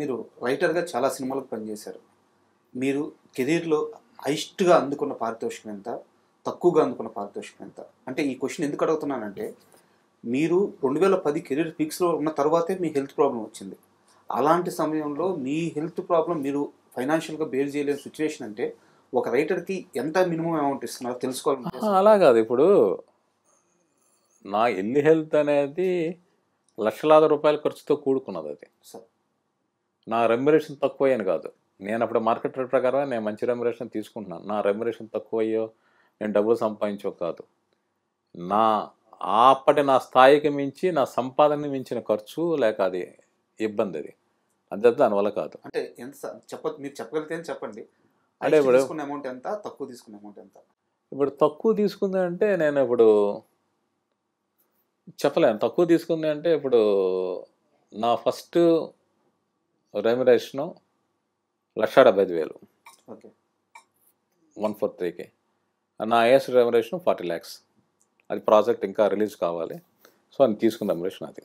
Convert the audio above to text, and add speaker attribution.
Speaker 1: మీరు రైటర్గా చాలా సినిమాలకు పనిచేశారు. మీరు కెరీర్లో హైయెస్ట్గా అందుకున్న పారితోషికం ఎంత, తక్కువగా అందుకున్న పారితోషికం ఎంత? అంటే ఈ క్వశ్చన్ ఎందుకు అడుగుతున్నానంటే, మీరు 2010 కెరీర్ పీక్స్లో ఉన్న తర్వాతే మీ హెల్త్ ప్రాబ్లం వచ్చింది. అలాంటి సమయంలో మీ హెల్త్ ప్రాబ్లం మీరు ఫైనాన్షియల్గా బేర్ చేయలేని సిచ్యువేషన్ అంటే ఒక రైటర్కి ఎంత మినిమం అమౌంట్ ఇస్తున్నారో తెలుసుకోవాలని.
Speaker 2: అలా కాదు. ఇప్పుడు నా ఇల్లు హెల్త్ అనేది లక్షలాది రూపాయల ఖర్చుతో కూడుకున్నది. అది
Speaker 1: సార్
Speaker 2: నా రెమ్యునరేషన్ తక్కువయ్యని కాదు. నేను అప్పుడు మార్కెట్ రేట్ ప్రకారం నేను మంచి రెమ్యునరేషన్ తీసుకుంటున్నాను. నా రెమ్యునరేషన్ తక్కువయ్యో నేను డబ్బులు సంపాదించో కాదు. నా అప్పటి నా స్థాయికి మించి నా సంపాదనని మించిన ఖర్చు లేక అది ఇబ్బంది. అది అంతే, దానివల్ల కాదు.
Speaker 1: అంటే ఎంత మీరు చెప్పగలిగితే చెప్పండి.
Speaker 2: అంటే ఇప్పుడు
Speaker 1: తీసుకున్న అమౌంట్ ఎంత, తక్కువ తీసుకున్న అమౌంట్ ఎంత?
Speaker 2: ఇప్పుడు తక్కువ తీసుకుంది అంటే నేను ఇప్పుడు చెప్పలేను. తక్కువ తీసుకుంది అంటే ఇప్పుడు నా ఫస్ట్ రెమ్యునరేషను 1,75,000,
Speaker 1: ఓకే,
Speaker 2: 143K. నా హైయెస్ట్ రెమ్యునరేషన్ 40 lakhs. అది ప్రాజెక్ట్ ఇంకా రిలీజ్ కావాలి. సో అని తీసుకున్న రెమ్యునరేషన్ అది.